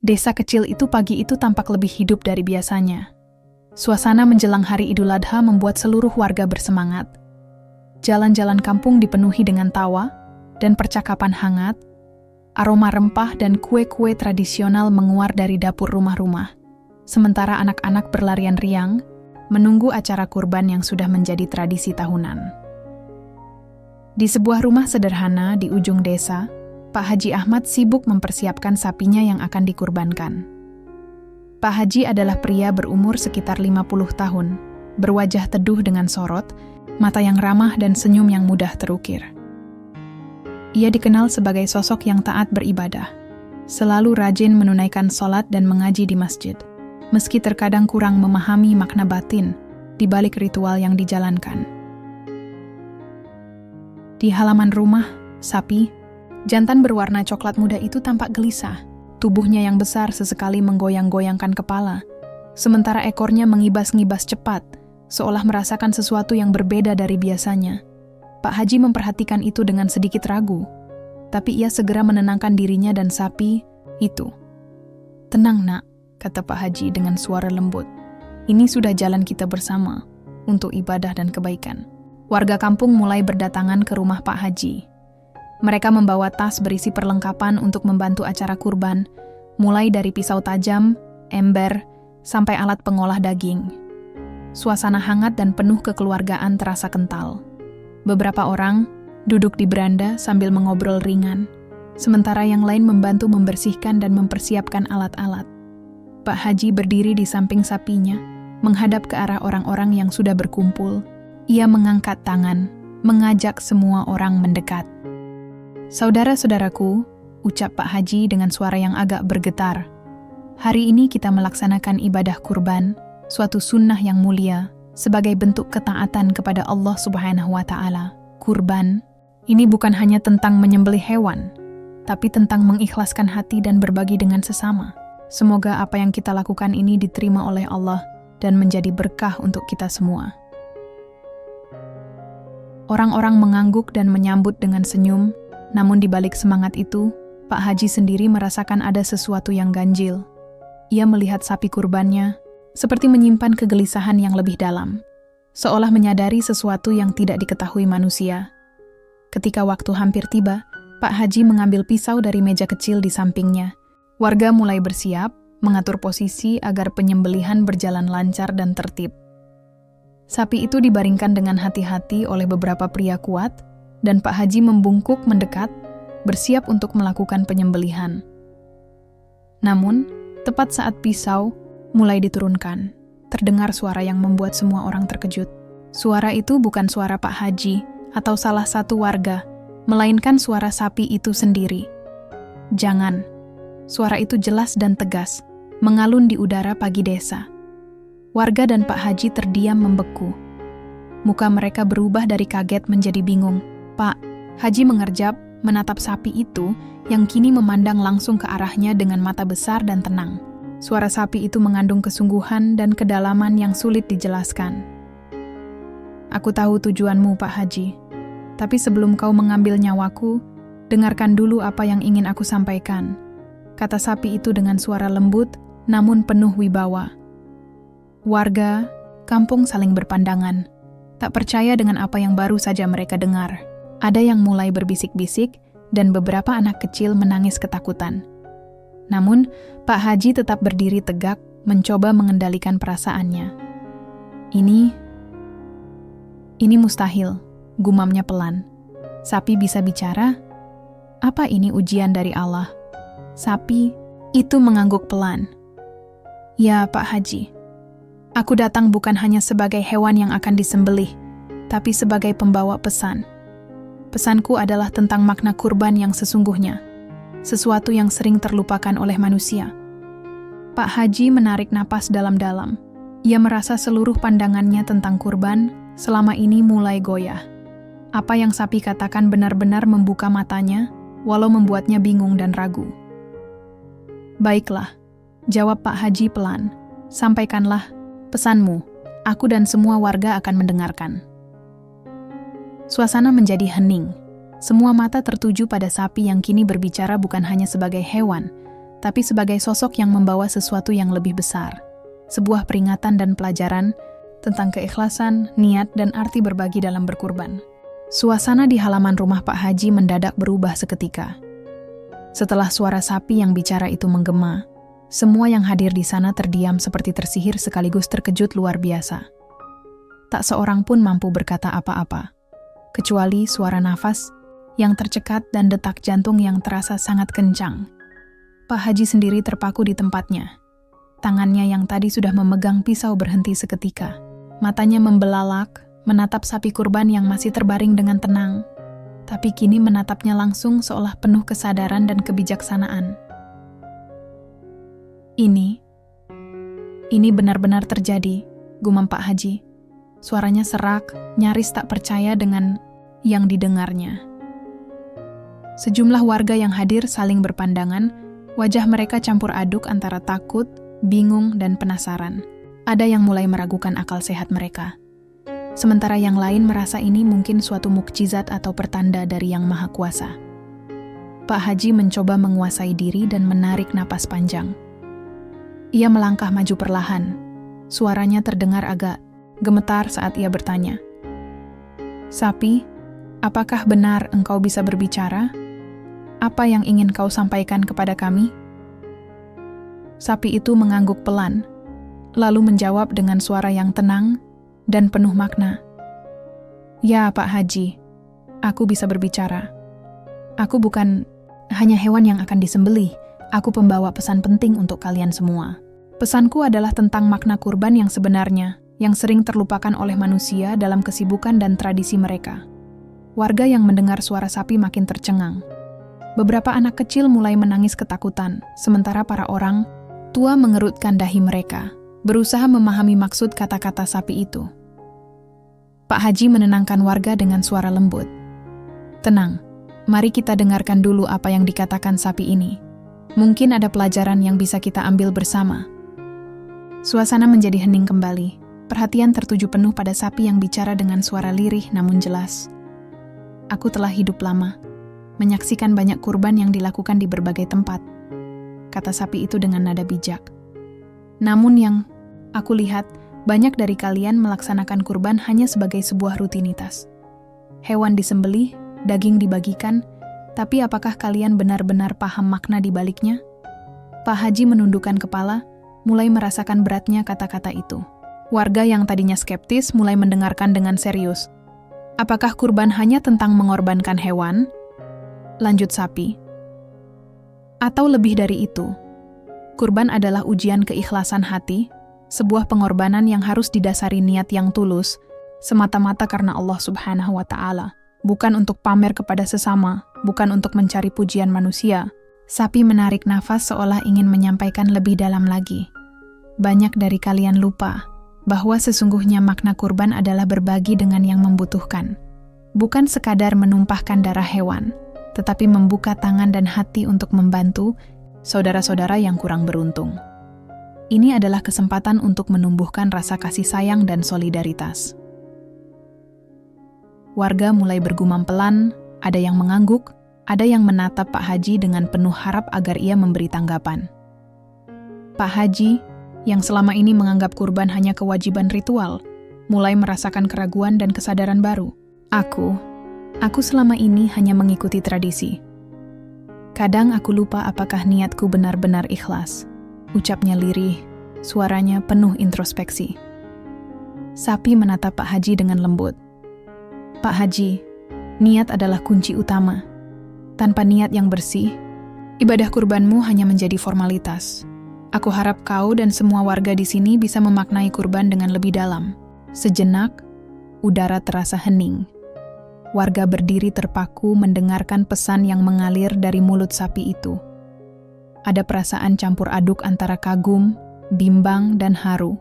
Desa kecil itu pagi itu tampak lebih hidup dari biasanya. Suasana menjelang hari Idul Adha membuat seluruh warga bersemangat. Jalan-jalan kampung dipenuhi dengan tawa dan percakapan hangat. Aroma rempah dan kue-kue tradisional menguar dari dapur rumah-rumah. Sementara anak-anak berlarian riang, menunggu acara kurban yang sudah menjadi tradisi tahunan. Di sebuah rumah sederhana di ujung desa, Pak Haji Ahmad sibuk mempersiapkan sapinya yang akan dikurbankan. Pak Haji adalah pria berumur sekitar 50 tahun, berwajah teduh dengan sorot, mata yang ramah dan senyum yang mudah terukir. Ia dikenal sebagai sosok yang taat beribadah, selalu rajin menunaikan sholat dan mengaji di masjid, meski terkadang kurang memahami makna batin di balik ritual yang dijalankan. Di halaman rumah, sapi, jantan berwarna coklat muda itu tampak gelisah. Tubuhnya yang besar sesekali menggoyang-goyangkan kepala, sementara ekornya mengibas-ngibas cepat, seolah merasakan sesuatu yang berbeda dari biasanya. Pak Haji memperhatikan itu dengan sedikit ragu, tapi ia segera menenangkan dirinya dan sapi itu. "Tenang, Nak," kata Pak Haji dengan suara lembut. "Ini sudah jalan kita bersama untuk ibadah dan kebaikan." Warga kampung mulai berdatangan ke rumah Pak Haji. Mereka membawa tas berisi perlengkapan untuk membantu acara kurban, mulai dari pisau tajam, ember, sampai alat pengolah daging. Suasana hangat dan penuh kekeluargaan terasa kental. Beberapa orang duduk di beranda sambil mengobrol ringan, sementara yang lain membantu membersihkan dan mempersiapkan alat-alat. Pak Haji berdiri di samping sapinya, menghadap ke arah orang-orang yang sudah berkumpul. Ia mengangkat tangan, mengajak semua orang mendekat. "Saudara-saudaraku," ucap Pak Haji dengan suara yang agak bergetar. "Hari ini kita melaksanakan ibadah kurban, suatu sunnah yang mulia, sebagai bentuk ketaatan kepada Allah Subhanahu wa Ta'ala. Kurban, ini bukan hanya tentang menyembelih hewan, tapi tentang mengikhlaskan hati dan berbagi dengan sesama. Semoga apa yang kita lakukan ini diterima oleh Allah dan menjadi berkah untuk kita semua." Orang-orang mengangguk dan menyambut dengan senyum. Namun di balik semangat itu, Pak Haji sendiri merasakan ada sesuatu yang ganjil. Ia melihat sapi kurbannya, seperti menyimpan kegelisahan yang lebih dalam, seolah menyadari sesuatu yang tidak diketahui manusia. Ketika waktu hampir tiba, Pak Haji mengambil pisau dari meja kecil di sampingnya. Warga mulai bersiap, mengatur posisi agar penyembelihan berjalan lancar dan tertib. Sapi itu dibaringkan dengan hati-hati oleh beberapa pria kuat, dan Pak Haji membungkuk mendekat, bersiap untuk melakukan penyembelihan. Namun, tepat saat pisau mulai diturunkan, terdengar suara yang membuat semua orang terkejut. Suara itu bukan suara Pak Haji atau salah satu warga, melainkan suara sapi itu sendiri. "Jangan!" Suara itu jelas dan tegas, mengalun di udara pagi desa. Warga dan Pak Haji terdiam membeku. Muka mereka berubah dari kaget menjadi bingung. Pak Haji mengerjap, menatap sapi itu yang kini memandang langsung ke arahnya dengan mata besar dan tenang. Suara sapi itu mengandung kesungguhan dan kedalaman yang sulit dijelaskan. "Aku tahu tujuanmu, Pak Haji. Tapi sebelum kau mengambil nyawaku, dengarkan dulu apa yang ingin aku sampaikan," kata sapi itu dengan suara lembut namun penuh wibawa. Warga kampung saling berpandangan, tak percaya dengan apa yang baru saja mereka dengar. Ada yang mulai berbisik-bisik, dan beberapa anak kecil menangis ketakutan. Namun, Pak Haji tetap berdiri tegak, mencoba mengendalikan perasaannya. Ini mustahil, gumamnya pelan. Sapi bisa bicara? Apa ini ujian dari Allah? Sapi itu mengangguk pelan. "Ya, Pak Haji. Aku datang bukan hanya sebagai hewan yang akan disembelih, tapi sebagai pembawa pesan. Pesanku adalah tentang makna kurban yang sesungguhnya, sesuatu yang sering terlupakan oleh manusia." Pak Haji menarik napas dalam-dalam. Ia merasa seluruh pandangannya tentang kurban selama ini mulai goyah. Apa yang sapi katakan benar-benar membuka matanya, walau membuatnya bingung dan ragu. "Baiklah," jawab Pak Haji pelan. "Sampaikanlah pesanmu. Aku dan semua warga akan mendengarkan." Suasana menjadi hening. Semua mata tertuju pada sapi yang kini berbicara bukan hanya sebagai hewan, tapi sebagai sosok yang membawa sesuatu yang lebih besar. Sebuah peringatan dan pelajaran tentang keikhlasan, niat, dan arti berbagi dalam berkurban. Suasana di halaman rumah Pak Haji mendadak berubah seketika. Setelah suara sapi yang bicara itu menggema, semua yang hadir di sana terdiam seperti tersihir sekaligus terkejut luar biasa. Tak seorang pun mampu berkata apa-apa, kecuali suara nafas yang tercekat dan detak jantung yang terasa sangat kencang. Pak Haji sendiri terpaku di tempatnya. Tangannya yang tadi sudah memegang pisau berhenti seketika. Matanya membelalak, menatap sapi kurban yang masih terbaring dengan tenang, tapi kini menatapnya langsung seolah penuh kesadaran dan kebijaksanaan. Ini benar-benar terjadi, gumam Pak Haji. Suaranya serak, nyaris tak percaya dengan yang didengarnya. Sejumlah warga yang hadir saling berpandangan, wajah mereka campur aduk antara takut, bingung, dan penasaran. Ada yang mulai meragukan akal sehat mereka. Sementara yang lain merasa ini mungkin suatu mukjizat atau pertanda dari Yang Maha Kuasa. Pak Haji mencoba menguasai diri dan menarik napas panjang. Ia melangkah maju perlahan. Suaranya terdengar agak gemetar saat ia bertanya, "Sapi, apakah benar engkau bisa berbicara? Apa yang ingin kau sampaikan kepada kami?" Sapi itu mengangguk pelan, lalu menjawab dengan suara yang tenang dan penuh makna. "Ya, Pak Haji, aku bisa berbicara. Aku bukan hanya hewan yang akan disembelih, aku pembawa pesan penting untuk kalian semua. Pesanku adalah tentang makna kurban yang sebenarnya, yang sering terlupakan oleh manusia dalam kesibukan dan tradisi mereka." Warga yang mendengar suara sapi makin tercengang. Beberapa anak kecil mulai menangis ketakutan, sementara para orang tua mengerutkan dahi mereka, berusaha memahami maksud kata-kata sapi itu. Pak Haji menenangkan warga dengan suara lembut. "Tenang, mari kita dengarkan dulu apa yang dikatakan sapi ini. Mungkin ada pelajaran yang bisa kita ambil bersama." Suasana menjadi hening kembali. Perhatian tertuju penuh pada sapi yang bicara dengan suara lirih namun jelas. "Aku telah hidup lama, menyaksikan banyak kurban yang dilakukan di berbagai tempat," kata sapi itu dengan nada bijak. "Namun yang aku lihat, banyak dari kalian melaksanakan kurban hanya sebagai sebuah rutinitas. Hewan disembelih, daging dibagikan, tapi apakah kalian benar-benar paham makna di baliknya?" Pak Haji menundukkan kepala, mulai merasakan beratnya kata-kata itu. Warga yang tadinya skeptis mulai mendengarkan dengan serius. "Apakah kurban hanya tentang mengorbankan hewan?" lanjut sapi. "Atau lebih dari itu? Kurban adalah ujian keikhlasan hati, sebuah pengorbanan yang harus didasari niat yang tulus, semata-mata karena Allah Subhanahu wa Ta'ala, bukan untuk pamer kepada sesama, bukan untuk mencari pujian manusia." Sapi menarik nafas seolah ingin menyampaikan lebih dalam lagi. "Banyak dari kalian lupa bahwa sesungguhnya makna kurban adalah berbagi dengan yang membutuhkan. Bukan sekadar menumpahkan darah hewan, tetapi membuka tangan dan hati untuk membantu saudara-saudara yang kurang beruntung. Ini adalah kesempatan untuk menumbuhkan rasa kasih sayang dan solidaritas." Warga mulai bergumam pelan, ada yang mengangguk, ada yang menatap Pak Haji dengan penuh harap agar ia memberi tanggapan. Pak Haji, yang selama ini menganggap kurban hanya kewajiban ritual, mulai merasakan keraguan dan kesadaran baru. Aku selama ini hanya mengikuti tradisi. Kadang aku lupa apakah niatku benar-benar ikhlas." Ucapnya lirih, suaranya penuh introspeksi. Sapi menatap Pak Haji dengan lembut. "Pak Haji, niat adalah kunci utama. Tanpa niat yang bersih, ibadah kurbanmu hanya menjadi formalitas. Aku harap kau dan semua warga di sini bisa memaknai kurban dengan lebih dalam." Sejenak, udara terasa hening. Warga berdiri terpaku mendengarkan pesan yang mengalir dari mulut sapi itu. Ada perasaan campur aduk antara kagum, bimbang, dan haru.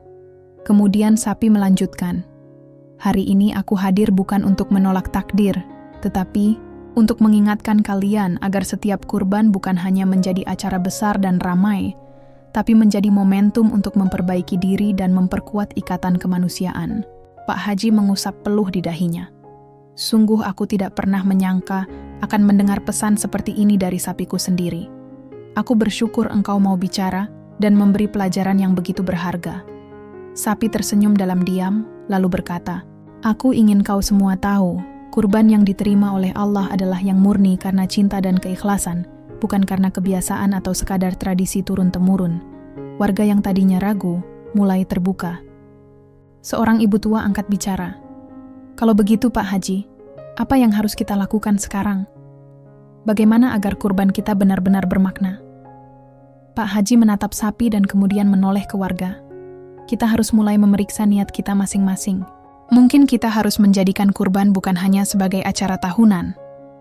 Kemudian sapi melanjutkan, "Hari ini aku hadir bukan untuk menolak takdir, tetapi untuk mengingatkan kalian agar setiap kurban bukan hanya menjadi acara besar dan ramai, tapi menjadi momentum untuk memperbaiki diri dan memperkuat ikatan kemanusiaan." Pak Haji mengusap peluh di dahinya. "Sungguh aku tidak pernah menyangka akan mendengar pesan seperti ini dari sapiku sendiri. Aku bersyukur engkau mau bicara dan memberi pelajaran yang begitu berharga. Sapi tersenyum dalam diam, lalu berkata, aku ingin kau semua tahu, kurban yang diterima oleh Allah adalah yang murni karena cinta dan keikhlasan, bukan karena kebiasaan atau sekadar tradisi turun-temurun. Warga yang tadinya ragu, mulai terbuka. Seorang ibu tua angkat bicara. Kalau begitu Pak Haji, apa yang harus kita lakukan sekarang? Bagaimana agar kurban kita benar-benar bermakna? Pak Haji menatap sapi dan kemudian menoleh ke warga. Kita harus mulai memeriksa niat kita masing-masing. Mungkin kita harus menjadikan kurban bukan hanya sebagai acara tahunan,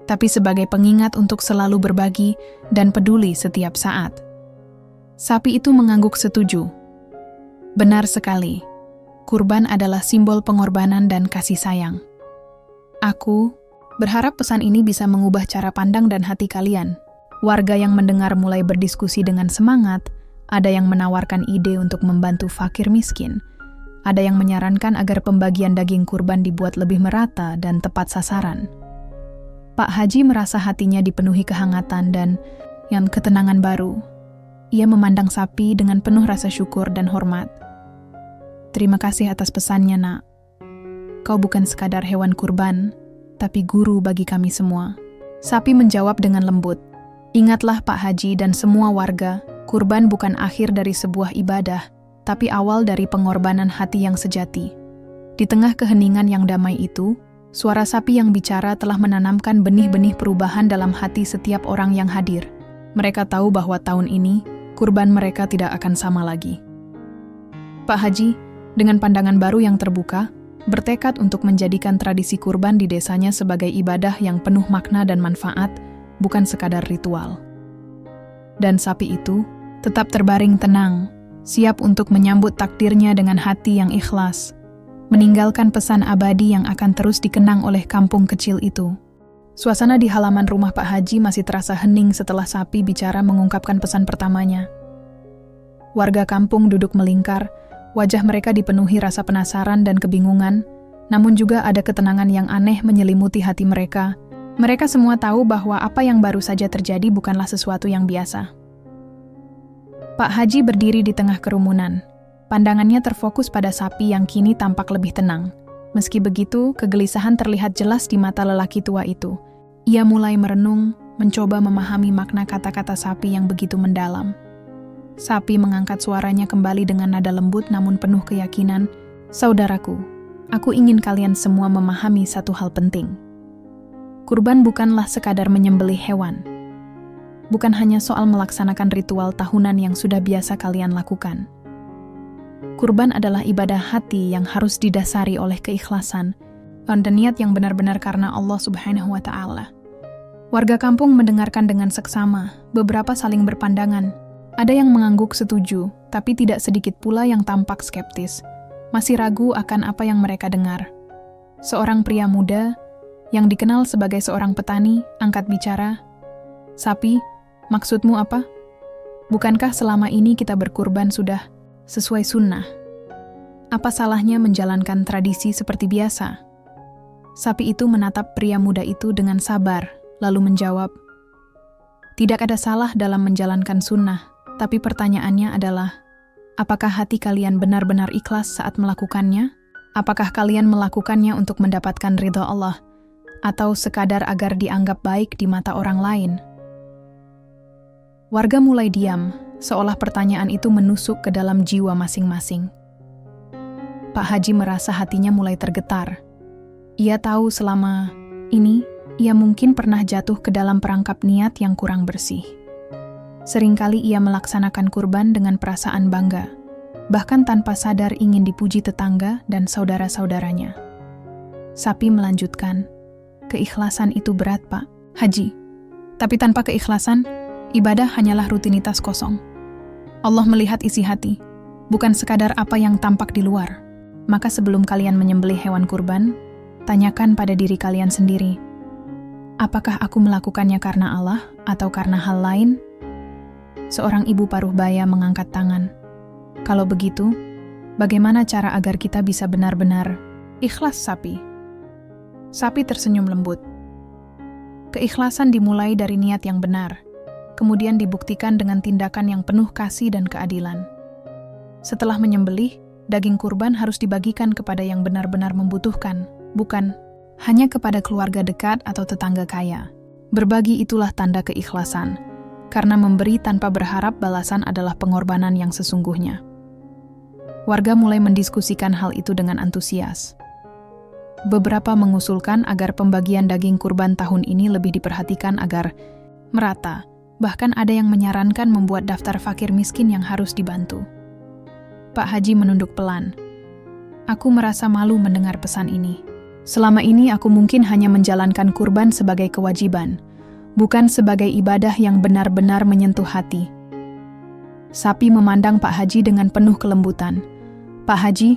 tapi sebagai pengingat untuk selalu berbagi dan peduli setiap saat. Sapi itu mengangguk setuju. Benar sekali, kurban adalah simbol pengorbanan dan kasih sayang. Aku berharap pesan ini bisa mengubah cara pandang dan hati kalian. Warga yang mendengar mulai berdiskusi dengan semangat, ada yang menawarkan ide untuk membantu fakir miskin, ada yang menyarankan agar pembagian daging kurban dibuat lebih merata dan tepat sasaran. Pak Haji merasa hatinya dipenuhi kehangatan dan yang ketenangan baru. Ia memandang sapi dengan penuh rasa syukur dan hormat. Terima kasih atas pesannya, Nak. Kau bukan sekadar hewan kurban, tapi guru bagi kami semua. Sapi menjawab dengan lembut. Ingatlah Pak Haji dan semua warga, kurban bukan akhir dari sebuah ibadah, tapi awal dari pengorbanan hati yang sejati. Di tengah keheningan yang damai itu, suara sapi yang bicara telah menanamkan benih-benih perubahan dalam hati setiap orang yang hadir. Mereka tahu bahwa tahun ini, kurban mereka tidak akan sama lagi. Pak Haji, dengan pandangan baru yang terbuka, bertekad untuk menjadikan tradisi kurban di desanya sebagai ibadah yang penuh makna dan manfaat, bukan sekadar ritual. Dan sapi itu tetap terbaring tenang, siap untuk menyambut takdirnya dengan hati yang ikhlas, meninggalkan pesan abadi yang akan terus dikenang oleh kampung kecil itu. Suasana di halaman rumah Pak Haji masih terasa hening setelah sapi bicara mengungkapkan pesan pertamanya. Warga kampung duduk melingkar, wajah mereka dipenuhi rasa penasaran dan kebingungan, namun juga ada ketenangan yang aneh menyelimuti hati mereka. Mereka semua tahu bahwa apa yang baru saja terjadi bukanlah sesuatu yang biasa. Pak Haji berdiri di tengah kerumunan. Pandangannya terfokus pada sapi yang kini tampak lebih tenang. Meski begitu, kegelisahan terlihat jelas di mata lelaki tua itu. Ia mulai merenung, mencoba memahami makna kata-kata sapi yang begitu mendalam. Sapi mengangkat suaranya kembali dengan nada lembut namun penuh keyakinan. Saudaraku, aku ingin kalian semua memahami satu hal penting. Kurban bukanlah sekadar menyembelih hewan. Bukan hanya soal melaksanakan ritual tahunan yang sudah biasa kalian lakukan. Kurban adalah ibadah hati yang harus didasari oleh keikhlasan dan niat yang benar-benar karena Allah Subhanahu wa Ta'ala. Warga kampung mendengarkan dengan seksama, beberapa saling berpandangan. Ada yang mengangguk setuju, tapi tidak sedikit pula yang tampak skeptis, masih ragu akan apa yang mereka dengar. Seorang pria muda yang dikenal sebagai seorang petani angkat bicara. Sapi, maksudmu apa? Bukankah selama ini kita berkurban sudah sesuai sunnah? Apa salahnya menjalankan tradisi seperti biasa? Sapi itu menatap pria muda itu dengan sabar, lalu menjawab, tidak ada salah dalam menjalankan sunnah, tapi pertanyaannya adalah, apakah hati kalian benar-benar ikhlas saat melakukannya? Apakah kalian melakukannya untuk mendapatkan ridha Allah, atau sekadar agar dianggap baik di mata orang lain? Warga mulai diam, seolah pertanyaan itu menusuk ke dalam jiwa masing-masing. Pak Haji merasa hatinya mulai tergetar. Ia tahu selama ini, ia mungkin pernah jatuh ke dalam perangkap niat yang kurang bersih. Seringkali ia melaksanakan kurban dengan perasaan bangga, bahkan tanpa sadar ingin dipuji tetangga dan saudara-saudaranya. Sapi melanjutkan, keikhlasan itu berat, Pak Haji. Tapi tanpa keikhlasan, ibadah hanyalah rutinitas kosong. Allah melihat isi hati, bukan sekadar apa yang tampak di luar. Maka sebelum kalian menyembelih hewan kurban, tanyakan pada diri kalian sendiri, apakah aku melakukannya karena Allah atau karena hal lain? Seorang ibu paruh baya mengangkat tangan. Kalau begitu, bagaimana cara agar kita bisa benar-benar ikhlas, Sapi? Sapi tersenyum lembut. Keikhlasan dimulai dari niat yang benar. kemudian dibuktikan dengan tindakan yang penuh kasih dan keadilan. Setelah menyembelih, daging kurban harus dibagikan kepada yang benar-benar membutuhkan, bukan hanya kepada keluarga dekat atau tetangga kaya. Berbagi itulah tanda keikhlasan, karena memberi tanpa berharap balasan adalah pengorbanan yang sesungguhnya. Warga mulai mendiskusikan hal itu dengan antusias. Beberapa mengusulkan agar pembagian daging kurban tahun ini lebih diperhatikan agar merata. Bahkan ada yang menyarankan membuat daftar fakir miskin yang harus dibantu. Pak Haji menunduk pelan. Aku merasa malu mendengar pesan ini. Selama ini aku mungkin hanya menjalankan kurban sebagai kewajiban, bukan sebagai ibadah yang benar-benar menyentuh hati. Sapi memandang Pak Haji dengan penuh kelembutan. Pak Haji,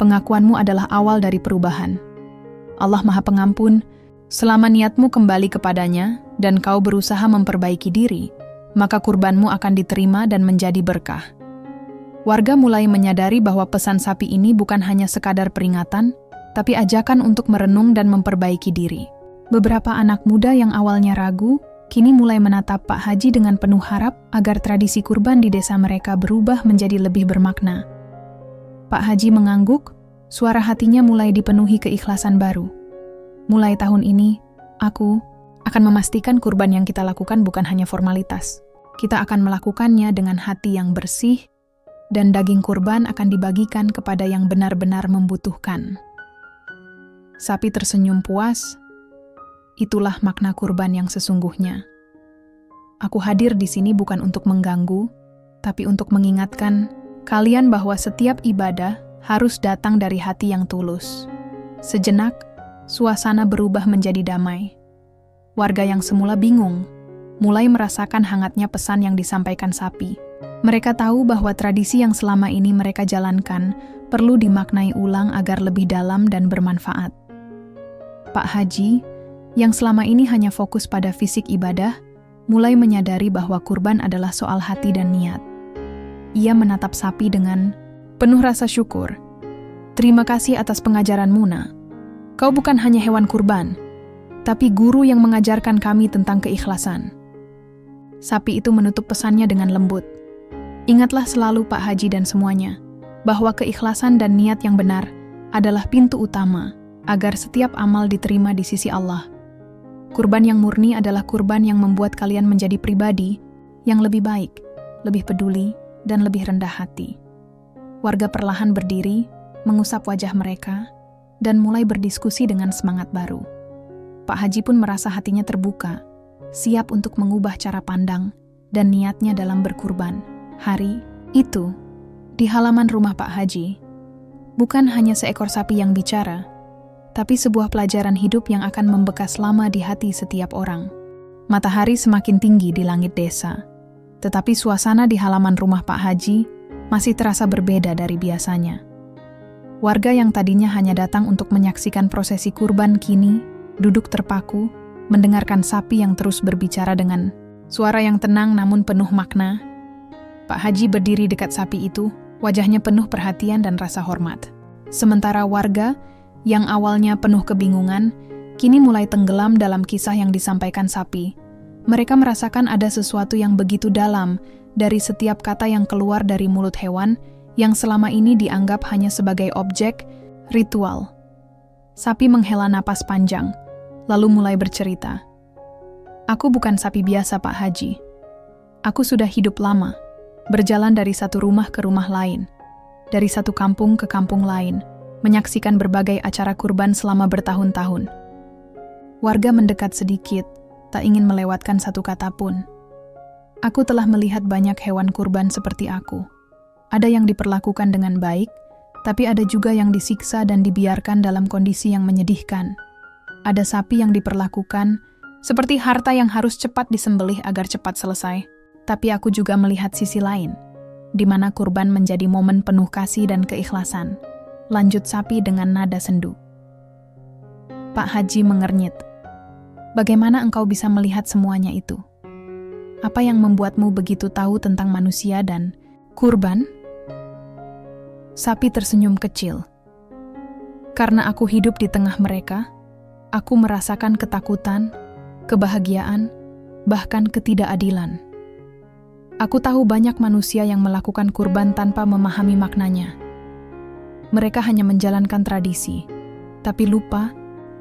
pengakuanmu adalah awal dari perubahan. Allah Maha Pengampun, selama niatmu kembali kepadanya dan kau berusaha memperbaiki diri, maka kurbanmu akan diterima dan menjadi berkah. Warga mulai menyadari bahwa pesan sapi ini bukan hanya sekadar peringatan, tapi ajakan untuk merenung dan memperbaiki diri. Beberapa anak muda yang awalnya ragu, kini mulai menatap Pak Haji dengan penuh harap agar tradisi kurban di desa mereka berubah menjadi lebih bermakna. Pak Haji mengangguk, suara hatinya mulai dipenuhi keikhlasan baru. Mulai tahun ini, aku akan memastikan kurban yang kita lakukan bukan hanya formalitas. Kita akan melakukannya dengan hati yang bersih, dan daging kurban akan dibagikan kepada yang benar-benar membutuhkan. Sapi tersenyum puas. Itulah makna kurban yang sesungguhnya. Aku hadir di sini bukan untuk mengganggu, tapi untuk mengingatkan kalian bahwa setiap ibadah harus datang dari hati yang tulus. Sejenak, suasana berubah menjadi damai. Warga yang semula bingung, mulai merasakan hangatnya pesan yang disampaikan sapi. Mereka tahu bahwa tradisi yang selama ini mereka jalankan perlu dimaknai ulang agar lebih dalam dan bermanfaat. Pak Haji, yang selama ini hanya fokus pada fisik ibadah, mulai menyadari bahwa kurban adalah soal hati dan niat. Ia menatap sapi dengan penuh rasa syukur. Terima kasih atas pengajaranmu, Nak. Kau bukan hanya hewan kurban, tapi guru yang mengajarkan kami tentang keikhlasan. Sapi itu menutup pesannya dengan lembut. Ingatlah selalu Pak Haji dan semuanya, bahwa keikhlasan dan niat yang benar adalah pintu utama agar setiap amal diterima di sisi Allah. Kurban yang murni adalah kurban yang membuat kalian menjadi pribadi yang lebih baik, lebih peduli, dan lebih rendah hati. Warga perlahan berdiri, mengusap wajah mereka, dan mulai berdiskusi dengan semangat baru. Pak Haji pun merasa hatinya terbuka, siap untuk mengubah cara pandang dan niatnya dalam berkurban. Hari itu, di halaman rumah Pak Haji, bukan hanya seekor sapi yang bicara, tapi sebuah pelajaran hidup yang akan membekas lama di hati setiap orang. Matahari semakin tinggi di langit desa, tetapi suasana di halaman rumah Pak Haji masih terasa berbeda dari biasanya. Warga yang tadinya hanya datang untuk menyaksikan prosesi kurban kini duduk terpaku, mendengarkan sapi yang terus berbicara dengan suara yang tenang namun penuh makna. Pak Haji berdiri dekat sapi itu, wajahnya penuh perhatian dan rasa hormat. Sementara warga yang awalnya penuh kebingungan, kini mulai tenggelam dalam kisah yang disampaikan sapi. Mereka merasakan ada sesuatu yang begitu dalam dari setiap kata yang keluar dari mulut hewan yang selama ini dianggap hanya sebagai objek, ritual. Sapi menghela napas panjang, lalu mulai bercerita. Aku bukan sapi biasa, Pak Haji. Aku sudah hidup lama, berjalan dari satu rumah ke rumah lain, dari satu kampung ke kampung lain, menyaksikan berbagai acara kurban selama bertahun-tahun. Warga mendekat sedikit, tak ingin melewatkan satu kata pun. Aku telah melihat banyak hewan kurban seperti aku. Ada yang diperlakukan dengan baik, tapi ada juga yang disiksa dan dibiarkan dalam kondisi yang menyedihkan. Ada sapi yang diperlakukan seperti harta yang harus cepat disembelih agar cepat selesai. Tapi aku juga melihat sisi lain, di mana kurban menjadi momen penuh kasih dan keikhlasan. Lanjut sapi dengan nada sendu. Pak Haji mengernyit. Bagaimana engkau bisa melihat semuanya itu? Apa yang membuatmu begitu tahu tentang manusia dan kurban? Sapi tersenyum kecil. Karena aku hidup di tengah mereka, aku merasakan ketakutan, kebahagiaan, bahkan ketidakadilan. Aku tahu banyak manusia yang melakukan kurban tanpa memahami maknanya. Mereka hanya menjalankan tradisi, tapi lupa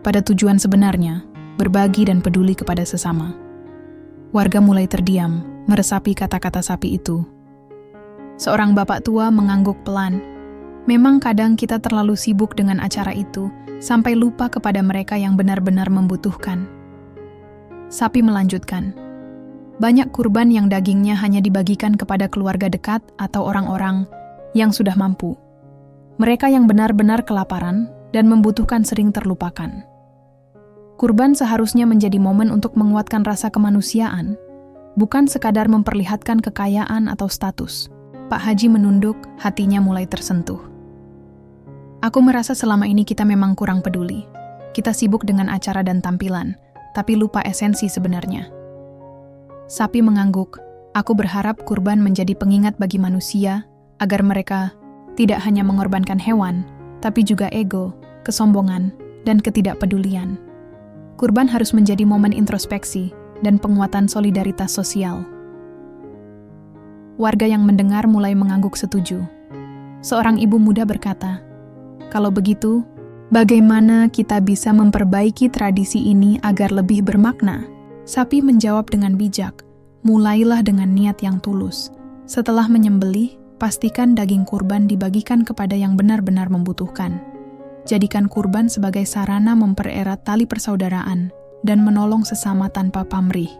pada tujuan sebenarnya, berbagi dan peduli kepada sesama. Warga mulai terdiam, meresapi kata-kata sapi itu. Seorang bapak tua mengangguk pelan. Memang kadang kita terlalu sibuk dengan acara itu, sampai lupa kepada mereka yang benar-benar membutuhkan. Sapi melanjutkan. Banyak kurban yang dagingnya hanya dibagikan kepada keluarga dekat atau orang-orang yang sudah mampu. Mereka yang benar-benar kelaparan dan membutuhkan sering terlupakan. Kurban seharusnya menjadi momen untuk menguatkan rasa kemanusiaan, bukan sekadar memperlihatkan kekayaan atau status. Pak Haji menunduk, hatinya mulai tersentuh. Aku merasa selama ini kita memang kurang peduli. Kita sibuk dengan acara dan tampilan, tapi lupa esensi sebenarnya. Sapi mengangguk. Aku berharap kurban menjadi pengingat bagi manusia, agar mereka tidak hanya mengorbankan hewan, tapi juga ego, kesombongan, dan ketidakpedulian. Kurban harus menjadi momen introspeksi dan penguatan solidaritas sosial. Warga yang mendengar mulai mengangguk setuju. Seorang ibu muda berkata, "Kalau begitu, bagaimana kita bisa memperbaiki tradisi ini agar lebih bermakna?" Sapi menjawab dengan bijak, mulailah dengan niat yang tulus. Setelah menyembelih, pastikan daging kurban dibagikan kepada yang benar-benar membutuhkan. Jadikan kurban sebagai sarana mempererat tali persaudaraan dan menolong sesama tanpa pamrih.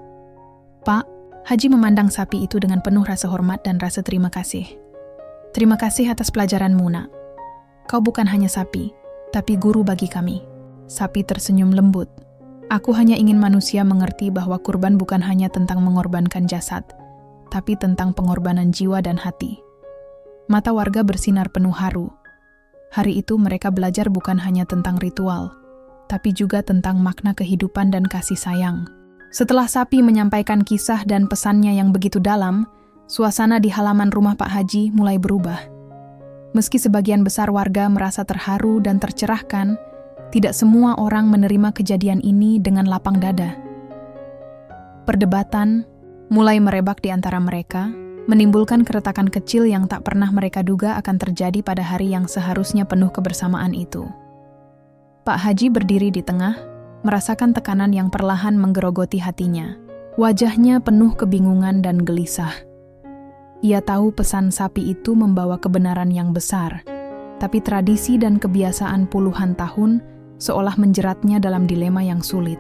Pak, Haji memandang sapi itu dengan penuh rasa hormat dan rasa terima kasih. Terima kasih atas pelajaranmu, Nak. Kau bukan hanya sapi, tapi guru bagi kami. Sapi tersenyum lembut. Aku hanya ingin manusia mengerti bahwa kurban bukan hanya tentang mengorbankan jasad, tapi tentang pengorbanan jiwa dan hati. Mata warga bersinar penuh haru. Hari itu mereka belajar bukan hanya tentang ritual, tapi juga tentang makna kehidupan dan kasih sayang. Setelah sapi menyampaikan kisah dan pesannya yang begitu dalam, suasana di halaman rumah Pak Haji mulai berubah. Meski sebagian besar warga merasa terharu dan tercerahkan, tidak semua orang menerima kejadian ini dengan lapang dada. Perdebatan mulai merebak di antara mereka, menimbulkan keretakan kecil yang tak pernah mereka duga akan terjadi pada hari yang seharusnya penuh kebersamaan itu. Pak Haji berdiri di tengah, merasakan tekanan yang perlahan menggerogoti hatinya. Wajahnya penuh kebingungan dan gelisah. Ia tahu pesan sapi itu membawa kebenaran yang besar, tapi tradisi dan kebiasaan puluhan tahun seolah menjeratnya dalam dilema yang sulit.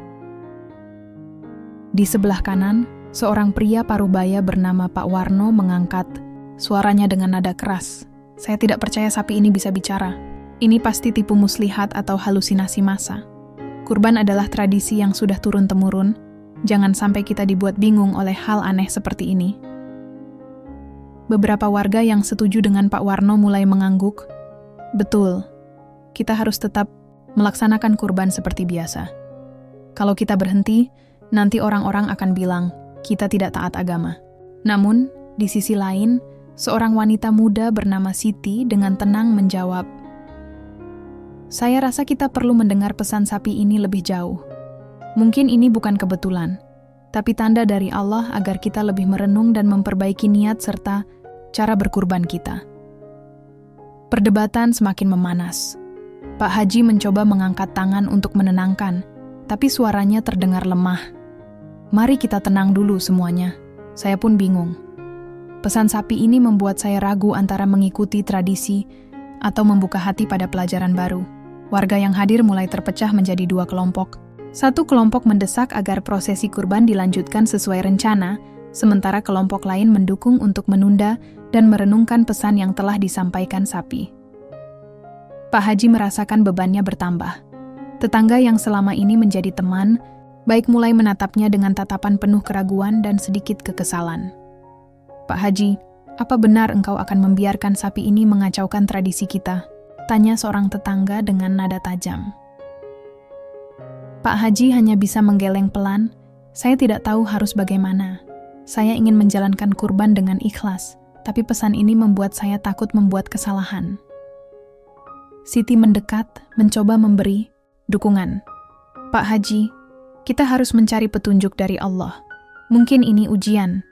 Di sebelah kanan, seorang pria parubaya bernama Pak Warno mengangkat suaranya dengan nada keras. "Saya tidak percaya sapi ini bisa bicara. Ini pasti tipu muslihat atau halusinasi massa. Kurban adalah tradisi yang sudah turun-temurun. Jangan sampai kita dibuat bingung oleh hal aneh seperti ini." Beberapa warga yang setuju dengan Pak Warno mulai mengangguk. Betul, kita harus tetap melaksanakan kurban seperti biasa. Kalau kita berhenti, nanti orang-orang akan bilang kita tidak taat agama. Namun, di sisi lain, seorang wanita muda bernama Siti dengan tenang menjawab, "Saya rasa kita perlu mendengar pesan sapi ini lebih jauh. Mungkin ini bukan kebetulan, tapi tanda dari Allah agar kita lebih merenung dan memperbaiki niat serta cara berkurban kita." Perdebatan semakin memanas. Pak Haji mencoba mengangkat tangan untuk menenangkan, tapi suaranya terdengar lemah. "Mari kita tenang dulu semuanya. Saya pun bingung." Pesan sapi ini membuat saya ragu antara mengikuti tradisi atau membuka hati pada pelajaran baru. Warga yang hadir mulai terpecah menjadi dua kelompok. Satu kelompok mendesak agar prosesi kurban dilanjutkan sesuai rencana, sementara kelompok lain mendukung untuk menunda dan merenungkan pesan yang telah disampaikan sapi. Pak Haji merasakan bebannya bertambah. Tetangga yang selama ini menjadi teman, baik mulai menatapnya dengan tatapan penuh keraguan dan sedikit kekesalan. "Pak Haji, apa benar engkau akan membiarkan sapi ini mengacaukan tradisi kita?" tanya seorang tetangga dengan nada tajam. Pak Haji hanya bisa menggeleng pelan. "Saya tidak tahu harus bagaimana. Saya ingin menjalankan kurban dengan ikhlas, tapi pesan ini membuat saya takut membuat kesalahan." Siti mendekat, mencoba memberi dukungan. "Pak Haji, kita harus mencari petunjuk dari Allah. Mungkin ini ujian,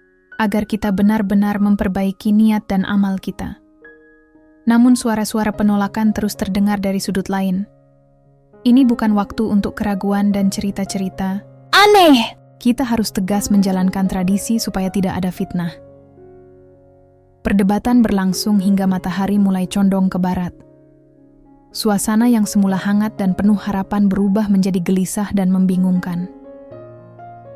agar kita benar-benar memperbaiki niat dan amal kita. Namun suara-suara penolakan terus terdengar dari sudut lain. Ini bukan waktu untuk keraguan dan cerita-cerita aneh. Kita harus tegas menjalankan tradisi supaya tidak ada fitnah. Perdebatan berlangsung hingga matahari mulai condong ke barat. Suasana yang semula hangat dan penuh harapan berubah menjadi gelisah dan membingungkan.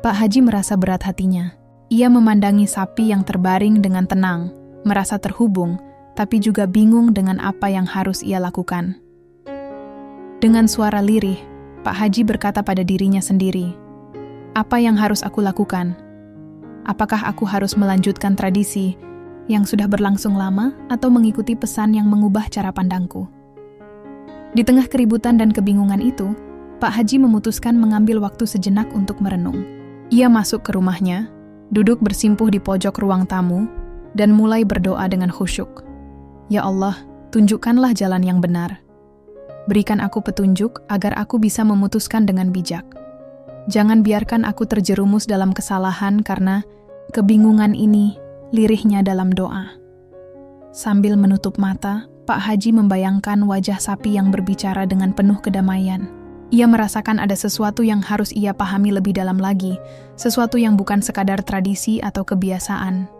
Pak Haji merasa berat hatinya. Ia memandangi sapi yang terbaring dengan tenang, merasa terhubung, tapi juga bingung dengan apa yang harus ia lakukan. Dengan suara lirih, Pak Haji berkata pada dirinya sendiri, "Apa yang harus aku lakukan? Apakah aku harus melanjutkan tradisi yang sudah berlangsung lama atau mengikuti pesan yang mengubah cara pandangku?" Di tengah keributan dan kebingungan itu, Pak Haji memutuskan mengambil waktu sejenak untuk merenung. Ia masuk ke rumahnya, duduk bersimpuh di pojok ruang tamu, dan mulai berdoa dengan khusyuk. "Ya Allah, tunjukkanlah jalan yang benar. Berikan aku petunjuk agar aku bisa memutuskan dengan bijak. Jangan biarkan aku terjerumus dalam kesalahan karena kebingungan ini," lirihnya dalam doa. Sambil menutup mata, Pak Haji membayangkan wajah sapi yang berbicara dengan penuh kedamaian. Ia merasakan ada sesuatu yang harus ia pahami lebih dalam lagi, sesuatu yang bukan sekadar tradisi atau kebiasaan.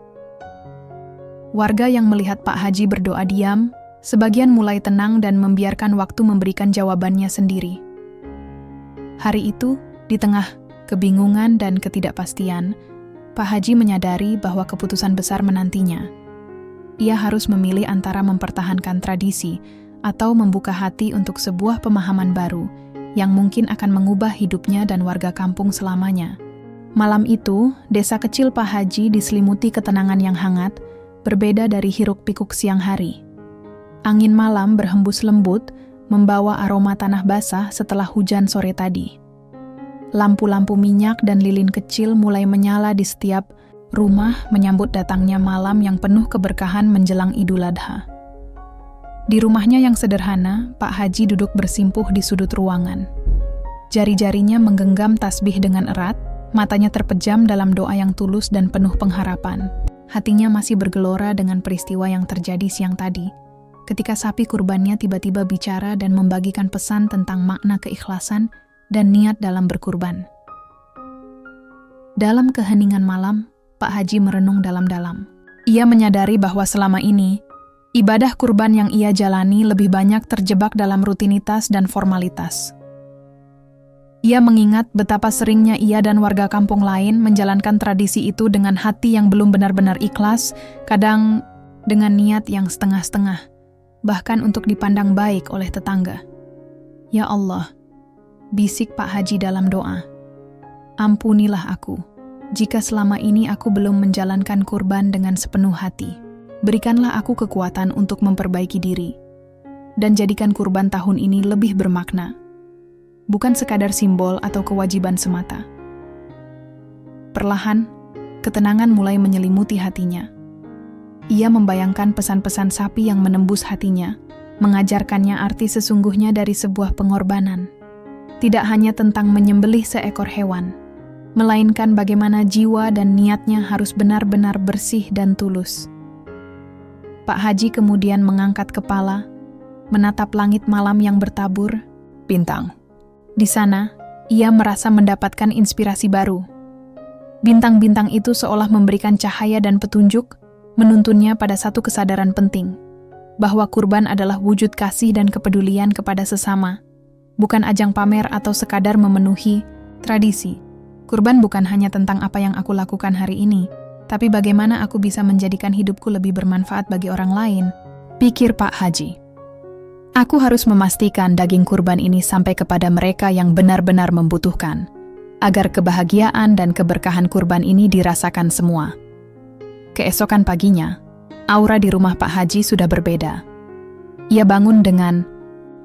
Warga yang melihat Pak Haji berdoa diam, sebagian mulai tenang dan membiarkan waktu memberikan jawabannya sendiri. Hari itu, di tengah kebingungan dan ketidakpastian, Pak Haji menyadari bahwa keputusan besar menantinya. Ia harus memilih antara mempertahankan tradisi atau membuka hati untuk sebuah pemahaman baru yang mungkin akan mengubah hidupnya dan warga kampung selamanya. Malam itu, desa kecil Pak Haji diselimuti ketenangan yang hangat, berbeda dari hiruk-pikuk siang hari. Angin malam berhembus lembut, membawa aroma tanah basah setelah hujan sore tadi. Lampu-lampu minyak dan lilin kecil mulai menyala di setiap rumah menyambut datangnya malam yang penuh keberkahan menjelang Idul Adha. Di rumahnya yang sederhana, Pak Haji duduk bersimpuh di sudut ruangan. Jari-jarinya menggenggam tasbih dengan erat, matanya terpejam dalam doa yang tulus dan penuh pengharapan. Hatinya masih bergelora dengan peristiwa yang terjadi siang tadi, ketika sapi kurbannya tiba-tiba bicara dan membagikan pesan tentang makna keikhlasan dan niat dalam berkurban. Dalam keheningan malam, Pak Haji merenung dalam-dalam. Ia menyadari bahwa selama ini, ibadah kurban yang ia jalani lebih banyak terjebak dalam rutinitas dan formalitas. Ia mengingat betapa seringnya ia dan warga kampung lain menjalankan tradisi itu dengan hati yang belum benar-benar ikhlas, kadang dengan niat yang setengah-setengah, bahkan untuk dipandang baik oleh tetangga. "Ya Allah," bisik Pak Haji dalam doa, "ampunilah aku, jika selama ini aku belum menjalankan kurban dengan sepenuh hati. Berikanlah aku kekuatan untuk memperbaiki diri, dan jadikan kurban tahun ini lebih bermakna, bukan sekadar simbol atau kewajiban semata." Perlahan, ketenangan mulai menyelimuti hatinya. Ia membayangkan pesan-pesan sapi yang menembus hatinya, mengajarkannya arti sesungguhnya dari sebuah pengorbanan. Tidak hanya tentang menyembelih seekor hewan, melainkan bagaimana jiwa dan niatnya harus benar-benar bersih dan tulus. Pak Haji kemudian mengangkat kepala, menatap langit malam yang bertabur bintang. Di sana, ia merasa mendapatkan inspirasi baru. Bintang-bintang itu seolah memberikan cahaya dan petunjuk, menuntunnya pada satu kesadaran penting, bahwa kurban adalah wujud kasih dan kepedulian kepada sesama, bukan ajang pamer atau sekadar memenuhi tradisi. Kurban bukan hanya tentang apa yang aku lakukan hari ini, tapi bagaimana aku bisa menjadikan hidupku lebih bermanfaat bagi orang lain, pikir Pak Haji. Aku harus memastikan daging kurban ini sampai kepada mereka yang benar-benar membutuhkan, agar kebahagiaan dan keberkahan kurban ini dirasakan semua. Keesokan paginya, aura di rumah Pak Haji sudah berbeda. Ia bangun dengan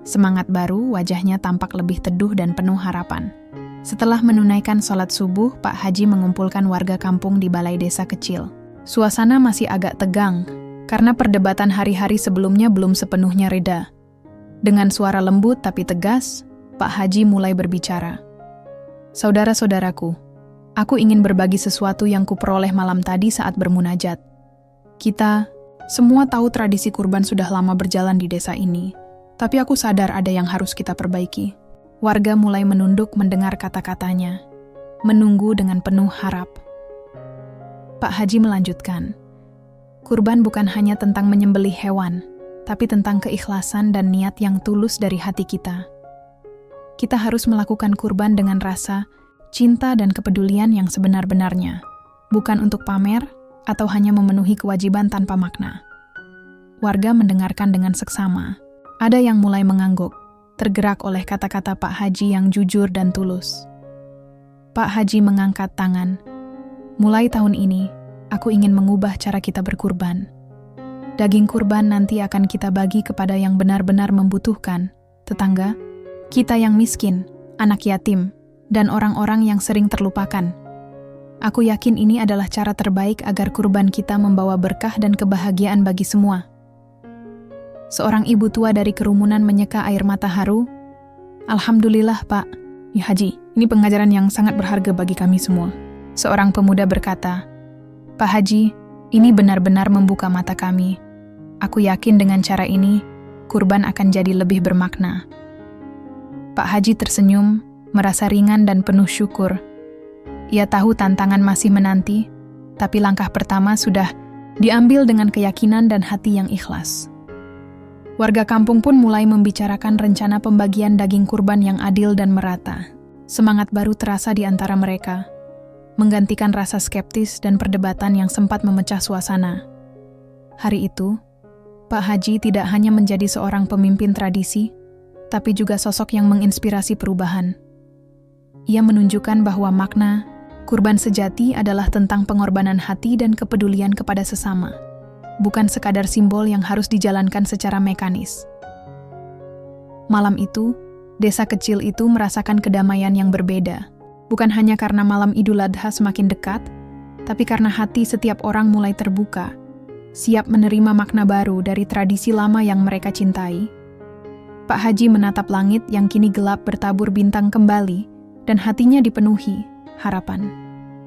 semangat baru, wajahnya tampak lebih teduh dan penuh harapan. Setelah menunaikan sholat subuh, Pak Haji mengumpulkan warga kampung di balai desa kecil. Suasana masih agak tegang, karena perdebatan hari-hari sebelumnya belum sepenuhnya reda. Dengan suara lembut tapi tegas, Pak Haji mulai berbicara. "Saudara-saudaraku, Aku ingin berbagi sesuatu yang kuperoleh malam tadi saat bermunajat. Kita semua tahu tradisi kurban sudah lama berjalan di desa ini, tapi aku sadar ada yang harus kita perbaiki. Warga mulai menunduk mendengar kata-katanya, menunggu dengan penuh harap. Pak Haji melanjutkan, kurban bukan hanya tentang menyembelih hewan, tapi tentang keikhlasan dan niat yang tulus dari hati kita. Kita harus melakukan kurban dengan rasa, cinta dan kepedulian yang sebenar-benarnya, bukan untuk pamer atau hanya memenuhi kewajiban tanpa makna. Warga mendengarkan dengan seksama. Ada yang mulai mengangguk, tergerak oleh kata-kata Pak Haji yang jujur dan tulus. Pak Haji mengangkat tangan. Mulai tahun ini, aku ingin mengubah cara kita berkurban. Daging kurban nanti akan kita bagi kepada yang benar-benar membutuhkan, tetangga, kita yang miskin, anak yatim, dan orang-orang yang sering terlupakan. Aku yakin ini adalah cara terbaik agar kurban kita membawa berkah dan kebahagiaan bagi semua. Seorang ibu tua dari kerumunan menyeka air mata haru. Alhamdulillah, Pak. Ya Haji, ini pengajaran yang sangat berharga bagi kami semua. Seorang pemuda berkata, Pak Haji, ini benar-benar membuka mata kami. Aku yakin dengan cara ini, kurban akan jadi lebih bermakna. Pak Haji tersenyum, merasa ringan dan penuh syukur. Ia tahu tantangan masih menanti, tapi langkah pertama sudah diambil dengan keyakinan dan hati yang ikhlas. Warga kampung pun mulai membicarakan rencana pembagian daging kurban yang adil dan merata. Semangat baru terasa di antara mereka, menggantikan rasa skeptis dan perdebatan yang sempat memecah suasana. Hari itu, Pak Haji tidak hanya menjadi seorang pemimpin tradisi, tapi juga sosok yang menginspirasi perubahan. Ia menunjukkan bahwa makna kurban sejati adalah tentang pengorbanan hati dan kepedulian kepada sesama, bukan sekadar simbol yang harus dijalankan secara mekanis. Malam itu, desa kecil itu merasakan kedamaian yang berbeda, bukan hanya karena malam Idul Adha semakin dekat, tapi karena hati setiap orang mulai terbuka, siap menerima makna baru dari tradisi lama yang mereka cintai. Pak Haji menatap langit yang kini gelap bertabur bintang kembali, dan hatinya dipenuhi harapan.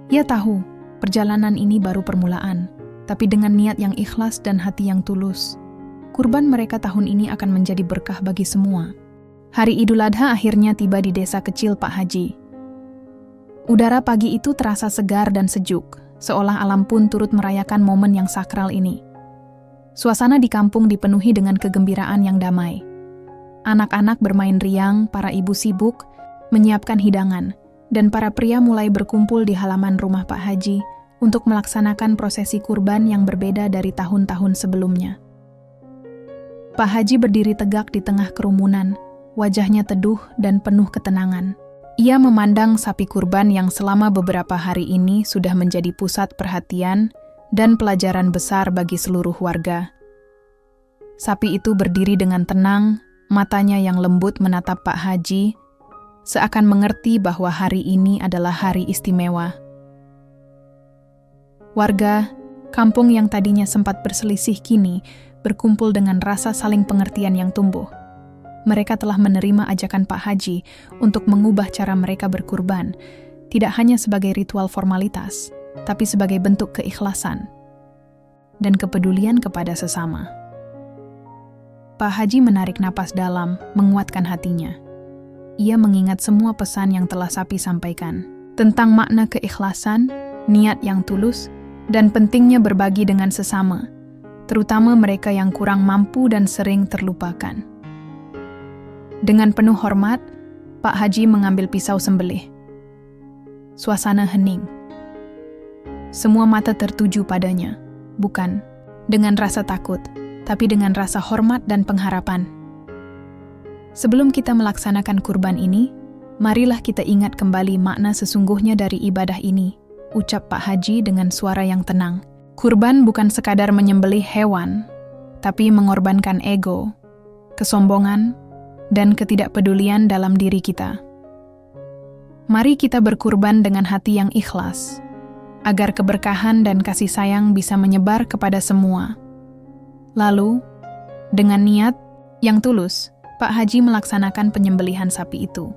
Ia tahu, perjalanan ini baru permulaan, tapi dengan niat yang ikhlas dan hati yang tulus, kurban mereka tahun ini akan menjadi berkah bagi semua. Hari Idul Adha akhirnya tiba di desa kecil Pak Haji. Udara pagi itu terasa segar dan sejuk, seolah alam pun turut merayakan momen yang sakral ini. Suasana di kampung dipenuhi dengan kegembiraan yang damai. Anak-anak bermain riang, para ibu sibuk menyiapkan hidangan, dan para pria mulai berkumpul di halaman rumah Pak Haji untuk melaksanakan prosesi kurban yang berbeda dari tahun-tahun sebelumnya. Pak Haji berdiri tegak di tengah kerumunan, wajahnya teduh dan penuh ketenangan. Ia memandang sapi kurban yang selama beberapa hari ini sudah menjadi pusat perhatian dan pelajaran besar bagi seluruh warga. Sapi itu berdiri dengan tenang, matanya yang lembut menatap Pak Haji, seakan mengerti bahwa hari ini adalah hari istimewa. Warga kampung yang tadinya sempat berselisih kini berkumpul dengan rasa saling pengertian yang tumbuh. Mereka telah menerima ajakan Pak Haji untuk mengubah cara mereka berkurban, tidak hanya sebagai ritual formalitas, tapi sebagai bentuk keikhlasan dan kepedulian kepada sesama. Pak Haji menarik napas dalam, menguatkan hatinya. Ia mengingat semua pesan yang telah Sapi sampaikan, tentang makna keikhlasan, niat yang tulus, dan pentingnya berbagi dengan sesama, terutama mereka yang kurang mampu dan sering terlupakan. Dengan penuh hormat, Pak Haji mengambil pisau sembelih. Suasana hening. Semua mata tertuju padanya, bukan dengan rasa takut, tapi dengan rasa hormat dan pengharapan. Sebelum kita melaksanakan kurban ini, marilah kita ingat kembali makna sesungguhnya dari ibadah ini, ucap Pak Haji dengan suara yang tenang. Kurban bukan sekadar menyembelih hewan, tapi mengorbankan ego, kesombongan, dan ketidakpedulian dalam diri kita. Mari kita berkurban dengan hati yang ikhlas, agar keberkahan dan kasih sayang bisa menyebar kepada semua. Lalu, dengan niat yang tulus, Pak Haji melaksanakan penyembelihan sapi itu.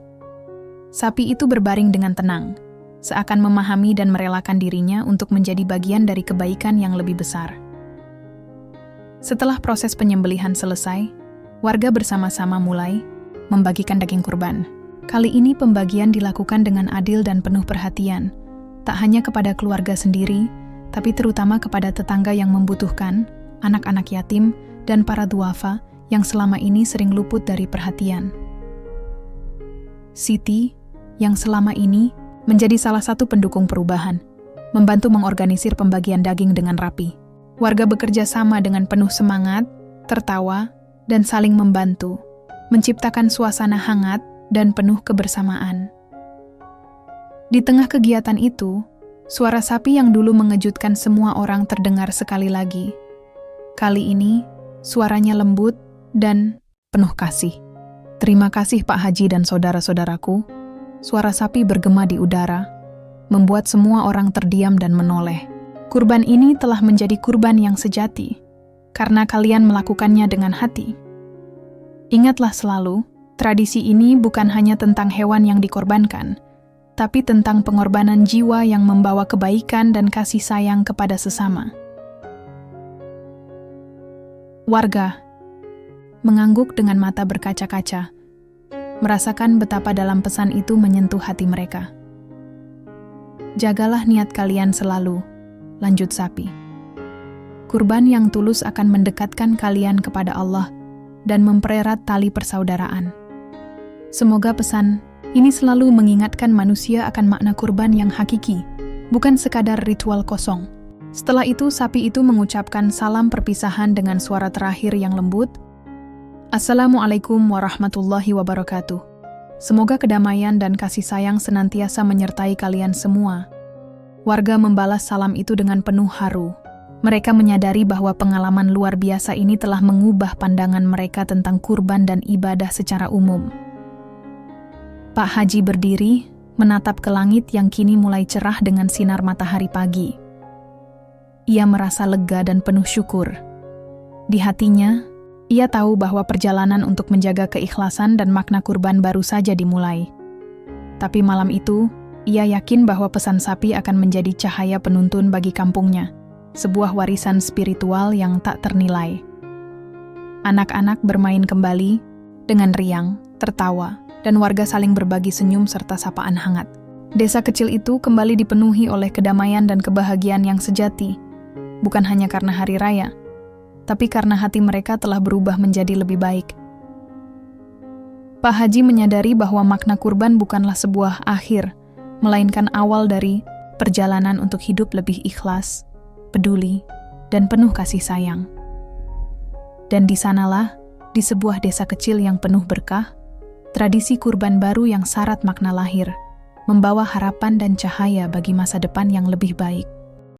Sapi itu berbaring dengan tenang, seakan memahami dan merelakan dirinya untuk menjadi bagian dari kebaikan yang lebih besar. Setelah proses penyembelihan selesai, warga bersama-sama mulai membagikan daging kurban. Kali ini pembagian dilakukan dengan adil dan penuh perhatian, tak hanya kepada keluarga sendiri, tapi terutama kepada tetangga yang membutuhkan, anak-anak yatim, dan para duafa yang selama ini sering luput dari perhatian. Siti, yang selama ini menjadi salah satu pendukung perubahan, membantu mengorganisir pembagian daging dengan rapi. Warga bekerja sama dengan penuh semangat, tertawa, dan saling membantu, menciptakan suasana hangat dan penuh kebersamaan. Di tengah kegiatan itu, suara sapi yang dulu mengejutkan semua orang terdengar sekali lagi. Kali ini, suaranya lembut dan penuh kasih. "Terima kasih Pak Haji dan saudara-saudaraku." Suara sapi bergema di udara, membuat semua orang terdiam dan menoleh. Kurban ini telah menjadi kurban yang sejati, karena kalian melakukannya dengan hati. Ingatlah selalu, tradisi ini bukan hanya tentang hewan yang dikorbankan, tapi tentang pengorbanan jiwa yang membawa kebaikan dan kasih sayang kepada sesama. Warga mengangguk dengan mata berkaca-kaca, merasakan betapa dalam pesan itu menyentuh hati mereka. "Jagalah niat kalian selalu," lanjut sapi. "Kurban yang tulus akan mendekatkan kalian kepada Allah dan mempererat tali persaudaraan." Semoga pesan ini selalu mengingatkan manusia akan makna kurban yang hakiki, bukan sekadar ritual kosong. Setelah itu, sapi itu mengucapkan salam perpisahan dengan suara terakhir yang lembut, "Assalamualaikum warahmatullahi wabarakatuh. Semoga kedamaian dan kasih sayang senantiasa menyertai kalian semua." Warga membalas salam itu dengan penuh haru. Mereka menyadari bahwa pengalaman luar biasa ini telah mengubah pandangan mereka tentang kurban dan ibadah secara umum. Pak Haji berdiri, menatap ke langit yang kini mulai cerah dengan sinar matahari pagi. Ia merasa lega dan penuh syukur. Di hatinya, ia tahu bahwa perjalanan untuk menjaga keikhlasan dan makna kurban baru saja dimulai. Tapi malam itu, ia yakin bahwa pesan sapi akan menjadi cahaya penuntun bagi kampungnya, sebuah warisan spiritual yang tak ternilai. Anak-anak bermain kembali dengan riang, tertawa, dan warga saling berbagi senyum serta sapaan hangat. Desa kecil itu kembali dipenuhi oleh kedamaian dan kebahagiaan yang sejati, bukan hanya karena hari raya, tapi karena hati mereka telah berubah menjadi lebih baik. Pak Haji menyadari bahwa makna kurban bukanlah sebuah akhir, melainkan awal dari perjalanan untuk hidup lebih ikhlas, peduli, dan penuh kasih sayang. Dan di sanalah, di sebuah desa kecil yang penuh berkah, tradisi kurban baru yang syarat makna lahir, membawa harapan dan cahaya bagi masa depan yang lebih baik.